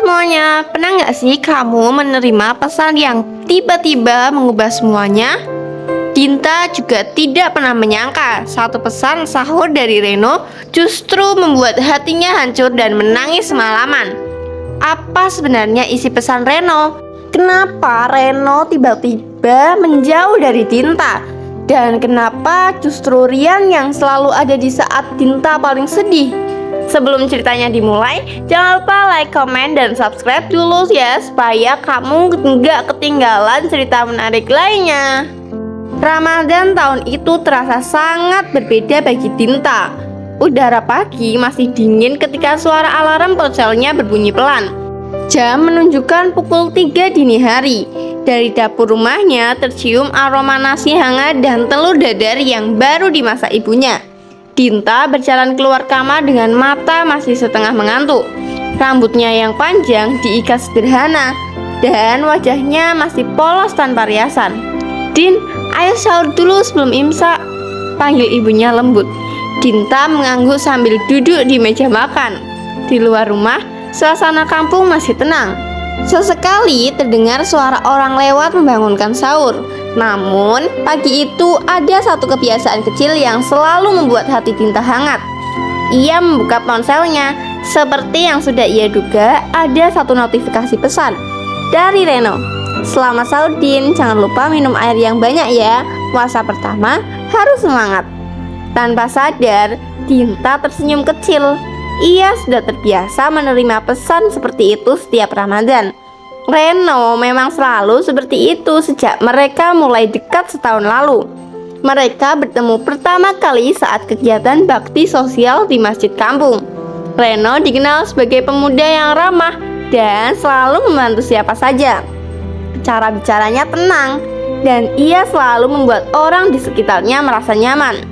semuanya, pernah nggak sih kamu menerima pesan yang tiba-tiba mengubah semuanya? Dinta juga tidak pernah menyangka satu pesan sahur dari Reno justru membuat hatinya hancur dan menangis semalaman. Apa sebenarnya isi pesan Reno? Kenapa Reno tiba-tiba menjauh dari Dinta? Dan kenapa justru Rian yang selalu ada di saat Dinta paling sedih? Sebelum ceritanya dimulai, jangan lupa like, comment, dan subscribe dulu ya, supaya kamu nggak ketinggalan cerita menarik lainnya. Ramadan tahun itu terasa sangat berbeda bagi Dinta. Udara pagi masih dingin ketika suara alarm ponselnya berbunyi pelan. Jam menunjukkan pukul 3 dini hari. Dari dapur rumahnya tercium aroma nasi hangat dan telur dadar yang baru dimasak ibunya. Dinta berjalan keluar kamar dengan mata masih setengah mengantuk. Rambutnya yang panjang diikat sederhana dan wajahnya masih polos tanpa riasan. "Din, ayo sahur dulu sebelum imsak," panggil ibunya lembut. Dinta mengangguk sambil duduk di meja makan. Di luar rumah, suasana kampung masih tenang. Sesekali terdengar suara orang lewat membangunkan sahur. Namun, pagi itu ada satu kebiasaan kecil yang selalu membuat hati Dinta hangat. Ia membuka ponselnya. Seperti yang sudah ia duga, ada satu notifikasi pesan dari Reno. "Selamat sahur Din, jangan lupa minum air yang banyak ya. Puasa pertama harus semangat." Tanpa sadar, Dinta tersenyum kecil. Ia sudah terbiasa menerima pesan seperti itu setiap Ramadan. Reno memang selalu seperti itu sejak mereka mulai dekat setahun lalu. Mereka bertemu pertama kali saat kegiatan bakti sosial di masjid kampung. Reno dikenal sebagai pemuda yang ramah dan selalu membantu siapa saja. Cara bicaranya tenang dan ia selalu membuat orang di sekitarnya merasa nyaman.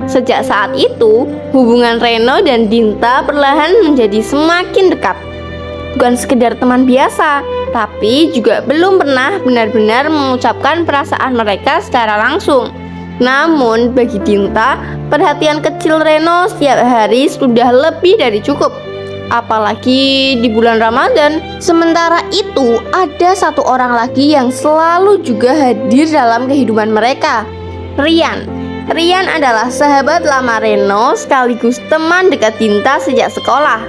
Sejak saat itu, hubungan Reno dan Dinta perlahan menjadi semakin dekat. Bukan sekedar teman biasa, tapi juga belum pernah benar-benar mengucapkan perasaan mereka secara langsung. Namun bagi Dinta, perhatian kecil Reno setiap hari sudah lebih dari cukup. Apalagi di bulan Ramadan. Sementara itu, ada satu orang lagi yang selalu juga hadir dalam kehidupan mereka, Rian. Rian adalah sahabat lama Reno sekaligus teman dekat Dinta sejak sekolah.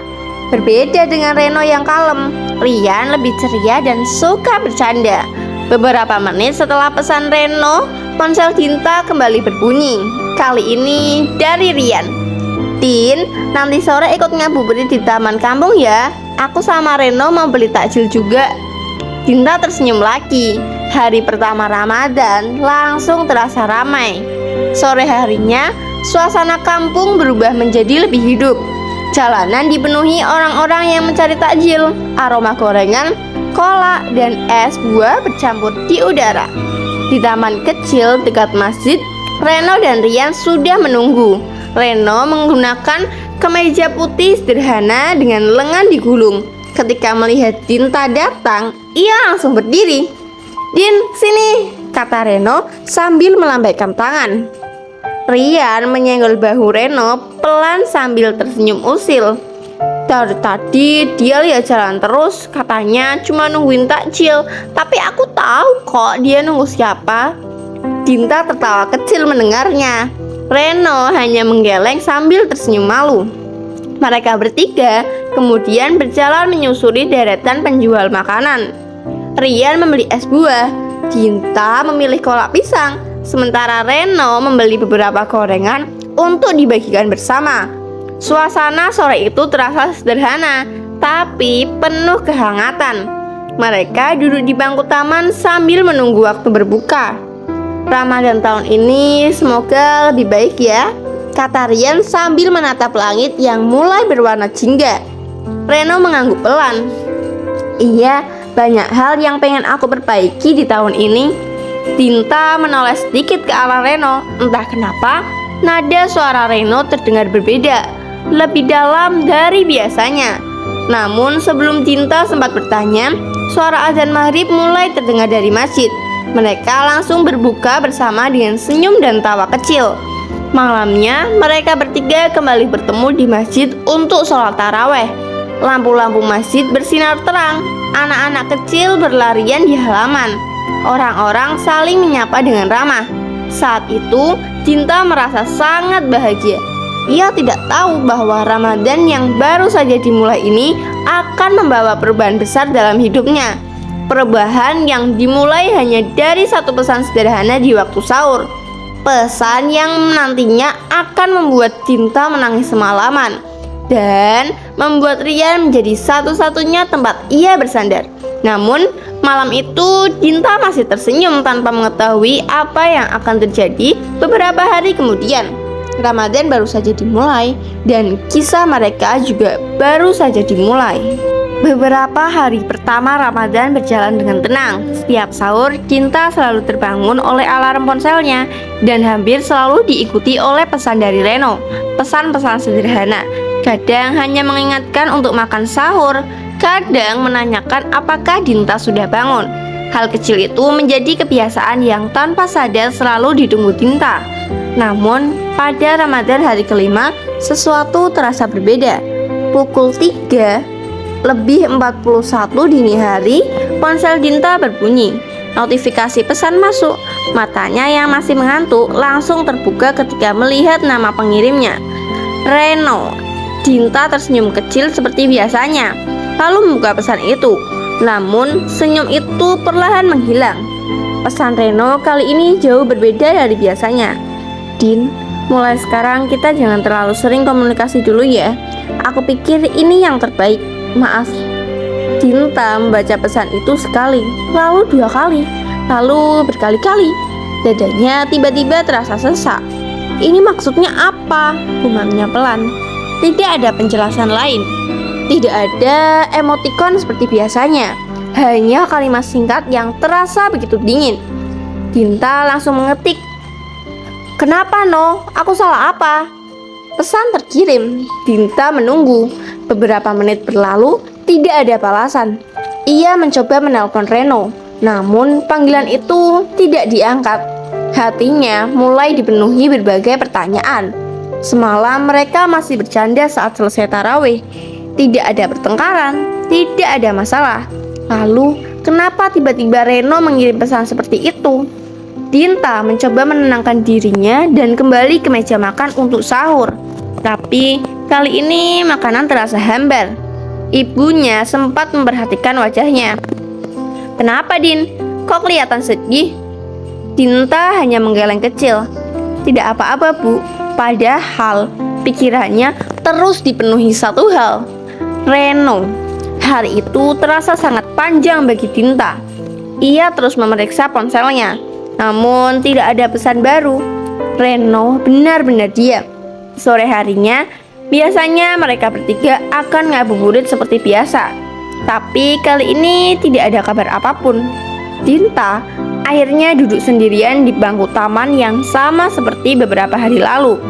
Berbeda dengan Reno yang kalem, Rian lebih ceria dan suka bercanda. Beberapa menit setelah pesan Reno, ponsel Dinta kembali berbunyi. Kali ini dari Rian. "Din, nanti sore ikut ngabuburit di taman kampung ya. Aku sama Reno mau beli takjil juga." Dinta tersenyum lagi. Hari pertama Ramadan langsung terasa ramai. Sore harinya, suasana kampung berubah menjadi lebih hidup. Jalanan dipenuhi orang-orang yang mencari takjil. Aroma gorengan, kolak, dan es buah bercampur di udara. Di taman kecil dekat masjid, Reno dan Rian sudah menunggu. Reno menggunakan kemeja putih sederhana dengan lengan digulung. Ketika melihat Dinta datang, ia langsung berdiri. "Din, sini," kata Reno sambil melambaikan tangan. Rian menyenggol bahu Reno pelan sambil tersenyum usil. "Dari tadi dia lihat jalan terus, katanya cuma nungguin takjil, tapi aku tahu kok dia nunggu siapa." Dinta tertawa kecil mendengarnya. Reno hanya menggeleng sambil tersenyum malu. Mereka bertiga kemudian berjalan menyusuri deretan penjual makanan. Rian membeli es buah, Dinta memilih kolak pisang, sementara Reno membeli beberapa gorengan untuk dibagikan bersama. Suasana sore itu terasa sederhana, tapi penuh kehangatan. Mereka duduk di bangku taman sambil menunggu waktu berbuka. "Ramadan tahun ini semoga lebih baik ya," kata Rian sambil menatap langit yang mulai berwarna jingga. Reno mengangguk pelan. "Iya, banyak hal yang pengen aku perbaiki di tahun ini." Dinta menoleh sedikit ke arah Reno. Entah kenapa, nada suara Reno terdengar berbeda, lebih dalam dari biasanya. Namun sebelum Dinta sempat bertanya, suara azan maghrib mulai terdengar dari masjid. Mereka langsung berbuka bersama dengan senyum dan tawa kecil. Malamnya, mereka bertiga kembali bertemu di masjid untuk sholat taraweh. Lampu-lampu masjid bersinar terang. Anak-anak kecil berlarian di halaman. Orang-orang saling menyapa dengan ramah. Saat itu, Dinta merasa sangat bahagia. Ia tidak tahu bahwa Ramadan yang baru saja dimulai ini akan membawa perubahan besar dalam hidupnya. Perubahan yang dimulai hanya dari satu pesan sederhana di waktu sahur. Pesan yang nantinya akan membuat Dinta menangis semalaman dan membuat Rian menjadi satu-satunya tempat ia bersandar. Namun, malam itu Dinta masih tersenyum tanpa mengetahui apa yang akan terjadi beberapa hari kemudian. Ramadan baru saja dimulai dan kisah mereka juga baru saja dimulai. Beberapa hari pertama Ramadan berjalan dengan tenang. Setiap sahur, Dinta selalu terbangun oleh alarm ponselnya dan hampir selalu diikuti oleh pesan dari Reno. Pesan-pesan sederhana, kadang hanya mengingatkan untuk makan sahur, kadang menanyakan apakah Dinta sudah bangun. Hal kecil itu menjadi kebiasaan yang tanpa sadar selalu ditunggu Dinta. Namun, pada Ramadan hari kelima, sesuatu terasa berbeda. Pukul 3:41 dini hari, ponsel Dinta berbunyi. Notifikasi pesan masuk. Matanya yang masih mengantuk langsung terbuka ketika melihat nama pengirimnya, Reno. Dinta tersenyum kecil seperti biasanya, lalu membuka pesan itu. Namun, senyum itu perlahan menghilang. Pesan Reno kali ini jauh berbeda dari biasanya. Din, mulai sekarang kita jangan terlalu sering komunikasi dulu ya. Aku pikir ini yang terbaik. Maaf. Dinta membaca pesan itu sekali, lalu 2 kali, lalu berkali-kali. Dadanya tiba-tiba terasa sesak. Ini maksudnya apa? Gumamnya pelan. Tidak ada penjelasan lain. Tidak ada emotikon seperti biasanya. Hanya kalimat singkat yang terasa begitu dingin. Dinta langsung mengetik, "Kenapa, No? Aku salah apa?" Pesan terkirim. Dinta menunggu. Beberapa menit berlalu, tidak ada balasan. Ia mencoba menelpon Reno, namun panggilan itu tidak diangkat. Hatinya mulai dipenuhi berbagai pertanyaan. Semalam mereka masih bercanda saat selesai tarawih. Tidak ada pertengkaran, tidak ada masalah. Lalu, kenapa tiba-tiba Reno mengirim pesan seperti itu? Dinta mencoba menenangkan dirinya dan kembali ke meja makan untuk sahur. Tapi kali ini makanan terasa hambar. Ibunya sempat memperhatikan wajahnya. "Kenapa, Din? Kok kelihatan sedih?" Dinta hanya menggeleng kecil. "Tidak apa-apa, Bu." Padahal pikirannya terus dipenuhi satu hal, Reno. Hari itu terasa sangat panjang bagi Dinta. Ia terus memeriksa ponselnya, namun tidak ada pesan baru. Reno benar-benar diam. Sore harinya, biasanya mereka bertiga akan ngabuburit seperti biasa. Tapi kali ini tidak ada kabar apapun. Dinta akhirnya duduk sendirian di bangku taman yang sama seperti beberapa hari lalu.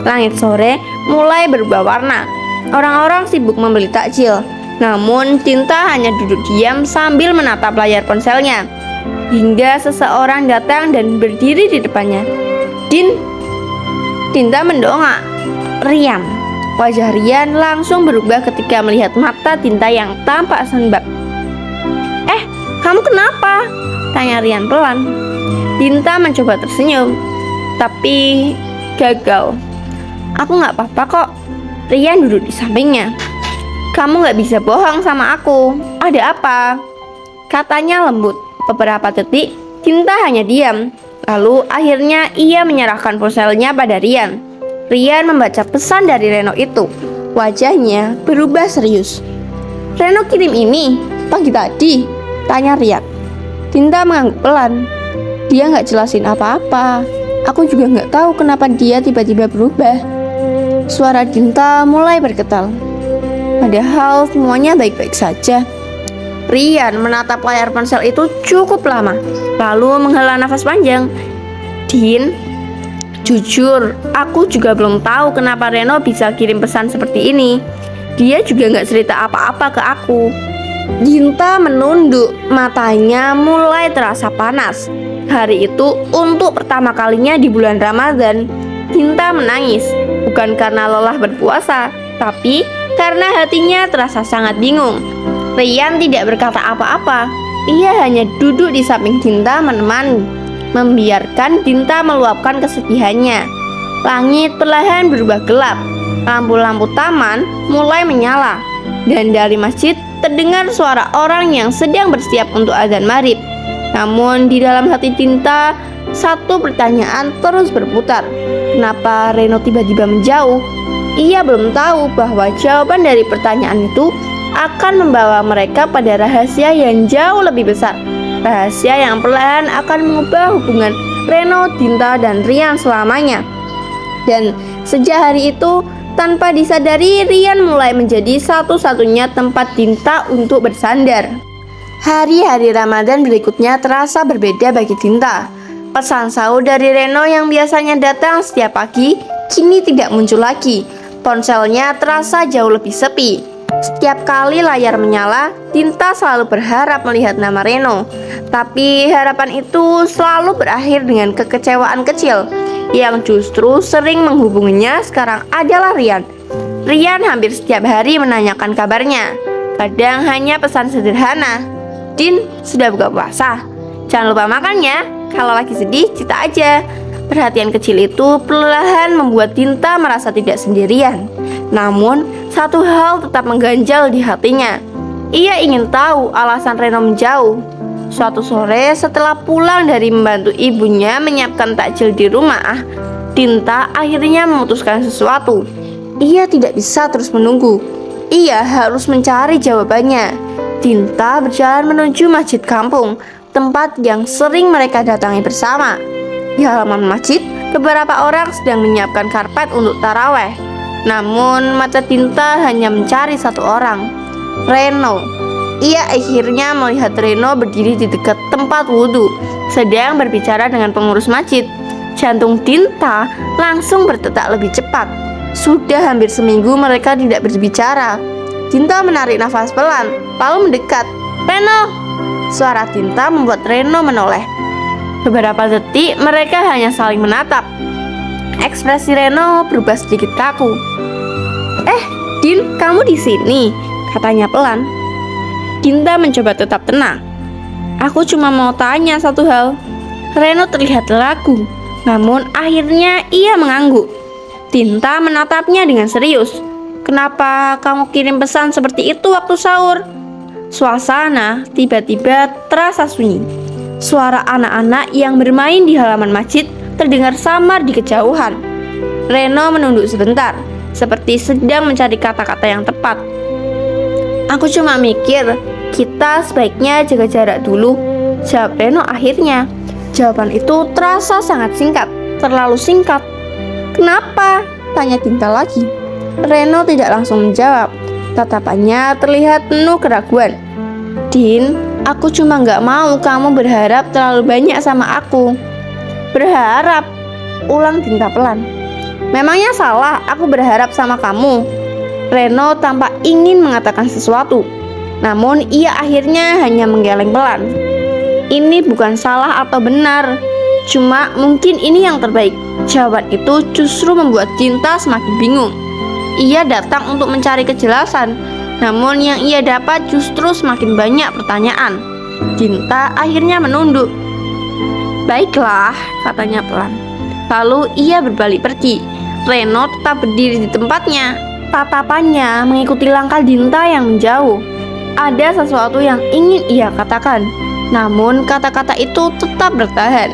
Langit sore mulai berubah warna. Orang-orang sibuk membeli takjil. Namun Dinta hanya duduk diam sambil menatap layar ponselnya. Hingga seseorang datang dan berdiri di depannya. "Din." Dinta mendongak. "Rian." Wajah Rian langsung berubah ketika melihat mata Dinta yang tampak sembab. Kamu kenapa?" tanya Rian pelan. Dinta mencoba tersenyum, tapi gagal. "Aku gak apa-apa kok." Rian duduk di sampingnya. "Kamu gak bisa bohong sama aku. Ada apa?" katanya lembut. Beberapa detik, Dinta hanya diam. Lalu akhirnya ia menyerahkan ponselnya pada Rian. Rian membaca pesan dari Reno itu. Wajahnya berubah serius. "Reno kirim ini pagi tadi?" tanya Rian. Dinta mengangguk pelan. Dia nggak jelasin apa-apa. Aku juga nggak tahu kenapa dia tiba-tiba berubah. Suara Dinta mulai bergetar. Padahal semuanya baik-baik saja. Rian menatap layar ponsel itu cukup lama, lalu menghela nafas panjang. "Din, jujur, aku juga belum tahu kenapa Reno bisa kirim pesan seperti ini. Dia juga nggak cerita apa-apa ke aku." Dinta menunduk, matanya mulai terasa panas. Hari itu untuk pertama kalinya di bulan Ramadan, Dinta menangis. Bukan karena lelah berpuasa, tapi karena hatinya terasa sangat bingung. Rian tidak berkata apa-apa. Ia hanya duduk di samping Dinta menemani, membiarkan Dinta meluapkan kesedihannya. Langit perlahan berubah gelap. Lampu-lampu taman mulai menyala, dan dari masjid terdengar suara orang yang sedang bersiap untuk azan maghrib. Namun di dalam hati Dinta, satu pertanyaan terus berputar. Kenapa Reno tiba-tiba menjauh? Ia belum tahu bahwa jawaban dari pertanyaan itu akan membawa mereka pada rahasia yang jauh lebih besar. Rahasia yang perlahan akan mengubah hubungan Reno, Dinta, dan Rian selamanya. Dan sejak hari itu, tanpa disadari, Rian mulai menjadi satu-satunya tempat Dinta untuk bersandar. Hari-hari Ramadan berikutnya terasa berbeda bagi Dinta. Pesan sahur dari Reno yang biasanya datang setiap pagi, kini tidak muncul lagi. Ponselnya terasa jauh lebih sepi. Setiap kali layar menyala, Dinta selalu berharap melihat nama Reno. Tapi harapan itu selalu berakhir dengan kekecewaan kecil. Yang justru sering menghubunginya sekarang adalah Rian. Rian hampir setiap hari menanyakan kabarnya. Kadang hanya pesan sederhana, "Din, sudah buka puasa? Jangan lupa makan ya. Kalau lagi sedih, cerita aja." Perhatian kecil itu perlahan membuat Dinta merasa tidak sendirian. Namun, satu hal tetap mengganjal di hatinya. Ia ingin tahu alasan Reno menjauh. Suatu sore setelah pulang dari membantu ibunya menyiapkan takjil di rumah, Dinta akhirnya memutuskan sesuatu. Ia tidak bisa terus menunggu. Ia harus mencari jawabannya. Dinta berjalan menuju masjid kampung, tempat yang sering mereka datangi bersama. Di halaman masjid, beberapa orang sedang menyiapkan karpet untuk taraweh. Namun, mata Dinta hanya mencari satu orang, Reno. Ia akhirnya melihat Reno berdiri di dekat tempat wudhu, sedang berbicara dengan pengurus masjid. Jantung Dinta langsung berdetak lebih cepat. Sudah hampir seminggu mereka tidak berbicara. Dinta menarik nafas pelan, lalu mendekat. "Reno!" Suara Dinta membuat Reno menoleh. Beberapa detik mereka hanya saling menatap. Ekspresi Reno berubah sedikit kaku. Din, kamu di sini?" katanya pelan. Dinta mencoba tetap tenang. "Aku cuma mau tanya satu hal." Reno terlihat ragu, namun akhirnya ia mengangguk. Dinta menatapnya dengan serius. "Kenapa kamu kirim pesan seperti itu waktu sahur?" Suasana tiba-tiba terasa sunyi. Suara anak-anak yang bermain di halaman masjid terdengar samar di kejauhan. Reno menunduk sebentar, seperti sedang mencari kata-kata yang tepat. "Aku cuma mikir, kita sebaiknya jaga jarak dulu," jawab Reno akhirnya. Jawaban itu terasa sangat singkat, terlalu singkat. "Kenapa?" tanya Dinta lagi. Reno tidak langsung menjawab. Tatapannya terlihat penuh keraguan. "Din, aku cuma gak mau kamu berharap terlalu banyak sama aku." "Berharap?" ulang Dinta pelan. "Memangnya salah aku berharap sama kamu?" Reno tampak ingin mengatakan sesuatu, namun ia akhirnya hanya menggeleng pelan. "Ini bukan salah atau benar, cuma mungkin ini yang terbaik." Jawaban itu justru membuat Dinta semakin bingung. Ia datang untuk mencari kejelasan, namun yang ia dapat justru semakin banyak pertanyaan. Dinta akhirnya menunduk. "Baiklah," katanya pelan. Lalu ia berbalik pergi. Reno tetap berdiri di tempatnya. Tatapannya mengikuti langkah Dinta yang menjauh. Ada sesuatu yang ingin ia katakan, namun kata-kata itu tetap bertahan.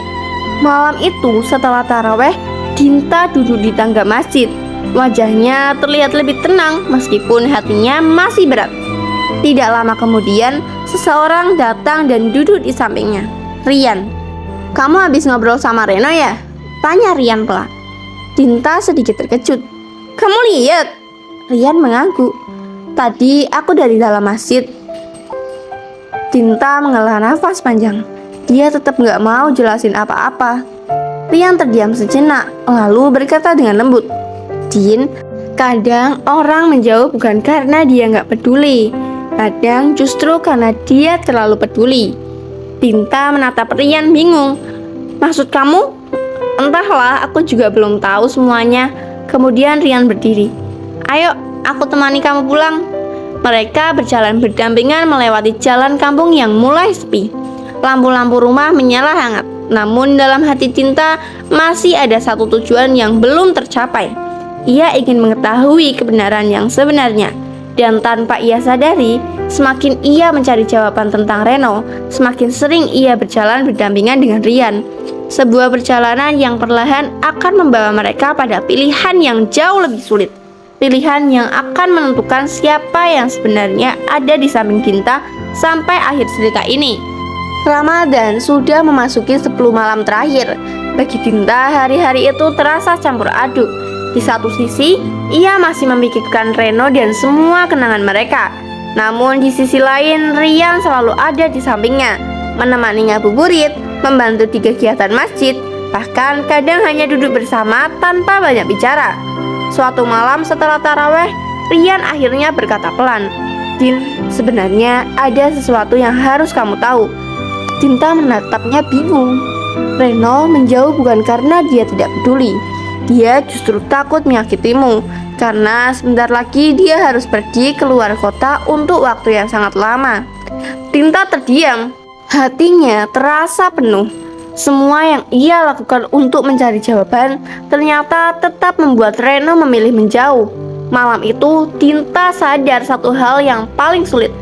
Malam itu setelah taraweh, Dinta duduk di tangga masjid. Wajahnya terlihat lebih tenang meskipun hatinya masih berat. Tidak lama kemudian, seseorang datang dan duduk di sampingnya. "Rian, kamu habis ngobrol sama Reno ya?" tanya Rian pelan. Dinta sedikit terkejut. "Kamu lihat?" Rian mengangguk. "Tadi aku dari dalam masjid." Dinta menghela nafas panjang. Dia tetap gak mau jelasin apa-apa. Rian terdiam sejenak, lalu berkata dengan lembut, "Din, kadang orang menjauh bukan karena dia gak peduli. Kadang justru karena dia terlalu peduli." Dinta menatap Rian bingung. "Maksud kamu?" "Entahlah, aku juga belum tahu semuanya." Kemudian Rian berdiri. "Ayo, aku temani kamu pulang." Mereka berjalan berdampingan melewati jalan kampung yang mulai sepi. Lampu-lampu rumah menyala hangat, namun dalam hati Tinta masih ada satu tujuan yang belum tercapai. Ia ingin mengetahui kebenaran yang sebenarnya. Dan tanpa ia sadari, semakin ia mencari jawaban tentang Reno, semakin sering ia berjalan berdampingan dengan Rian. Sebuah perjalanan yang perlahan akan membawa mereka pada pilihan yang jauh lebih sulit. Pilihan yang akan menentukan siapa yang sebenarnya ada di samping Tinta sampai akhir cerita ini. Ramadan sudah memasuki 10 malam terakhir. Bagi Tinta, hari-hari itu terasa campur aduk. Di satu sisi, ia masih memikirkan Reno dan semua kenangan mereka. Namun di sisi lain, Rian selalu ada di sampingnya, menemani ngabuburit, membantu di kegiatan masjid, bahkan kadang hanya duduk bersama tanpa banyak bicara. Suatu malam setelah taraweh, Rian akhirnya berkata pelan, "Din, sebenarnya ada sesuatu yang harus kamu tahu." Tinta menatapnya bingung. Reno menjauh bukan karena dia tidak peduli. Dia justru takut menyakitimu, karena sebentar lagi dia harus pergi keluar kota untuk waktu yang sangat lama. Tinta terdiam. Hatinya terasa penuh. Semua yang ia lakukan untuk mencari jawaban ternyata tetap membuat Reno memilih menjauh. Malam itu, Tinta sadar satu hal yang paling sulit.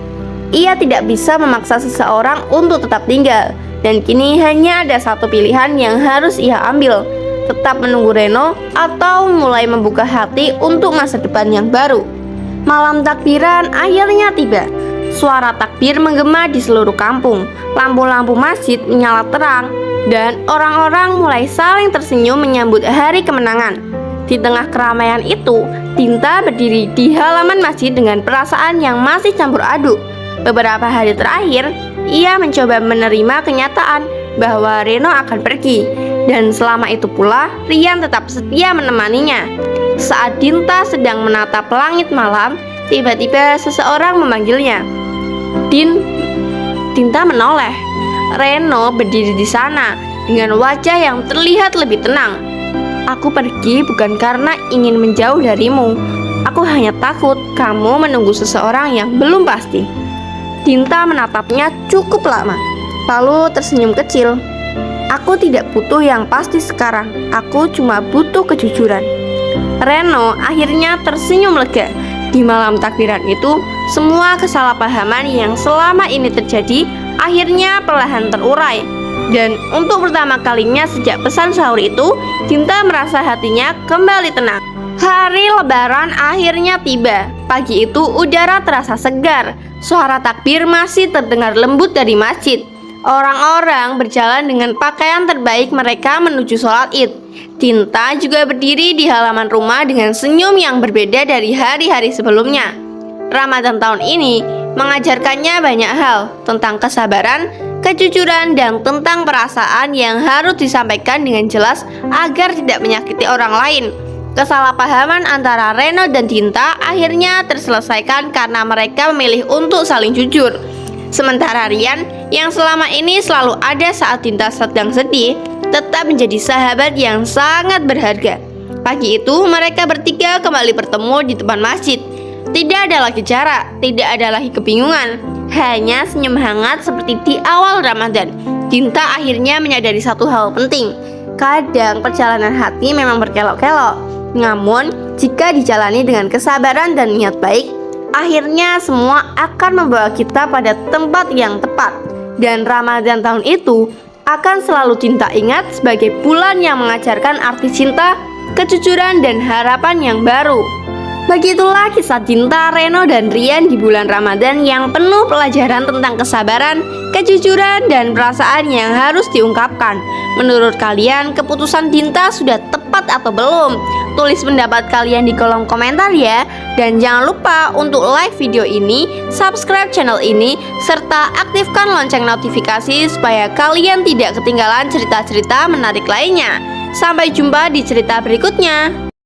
Ia tidak bisa memaksa seseorang untuk tetap tinggal, dan kini hanya ada satu pilihan yang harus ia ambil: tetap menunggu Reno atau mulai membuka hati untuk masa depan yang baru. Malam takbiran akhirnya tiba. Suara takbir menggema di seluruh kampung. Lampu-lampu masjid menyala terang, dan orang-orang mulai saling tersenyum menyambut hari kemenangan. Di tengah keramaian itu, Tinta berdiri di halaman masjid dengan perasaan yang masih campur aduk. Beberapa hari terakhir, ia mencoba menerima kenyataan bahwa Reno akan pergi, dan selama itu pula Rian tetap setia menemaninya. Saat Tinta sedang menatap langit malam, tiba-tiba seseorang memanggilnya. "Din." Tinta menoleh. Reno berdiri di sana dengan wajah yang terlihat lebih tenang. "Aku pergi bukan karena ingin menjauh darimu. Aku hanya takut kamu menunggu seseorang yang belum pasti." Tinta menatapnya cukup lama, lalu tersenyum kecil. "Aku tidak butuh yang pasti sekarang. Aku cuma butuh kejujuran." Reno akhirnya tersenyum lega. Di malam takbiran itu, semua kesalahpahaman yang selama ini terjadi akhirnya perlahan terurai. Dan untuk pertama kalinya sejak pesan sahur itu, Tinta merasa hatinya kembali tenang. Hari Lebaran akhirnya tiba. Pagi itu udara terasa segar. Suara takbir masih terdengar lembut dari masjid. Orang-orang berjalan dengan pakaian terbaik mereka menuju sholat Id. Tinta juga berdiri di halaman rumah dengan senyum yang berbeda dari hari-hari sebelumnya. Ramadan tahun ini mengajarkannya banyak hal tentang kesabaran, kejujuran, dan tentang perasaan yang harus disampaikan dengan jelas agar tidak menyakiti orang lain. Kesalahpahaman antara Reno dan Tinta akhirnya terselesaikan karena mereka memilih untuk saling jujur. Sementara Rian, yang selama ini selalu ada saat Tinta sedang sedih, tetap menjadi sahabat yang sangat berharga. Pagi itu mereka bertiga kembali bertemu di depan masjid. Tidak ada lagi jarak, tidak ada lagi kebingungan, hanya senyum hangat seperti di awal Ramadan. Tinta akhirnya menyadari satu hal penting. Kadang perjalanan hati memang berkelok-kelok, namun jika dijalani dengan kesabaran dan niat baik, akhirnya semua akan membawa kita pada tempat yang tepat. Dan Ramadan tahun itu akan selalu Tinta ingat sebagai bulan yang mengajarkan arti cinta, kejujuran, dan harapan yang baru. Begitulah kisah cinta Reno dan Rian di bulan Ramadan yang penuh pelajaran tentang kesabaran, kejujuran, dan perasaan yang harus diungkapkan. Menurut kalian, keputusan Tinta sudah tepat atau belum? Tulis pendapat kalian di kolom komentar ya. Dan jangan lupa untuk like video ini, subscribe channel ini, serta aktifkan lonceng notifikasi supaya kalian tidak ketinggalan cerita-cerita menarik lainnya. Sampai jumpa di cerita berikutnya.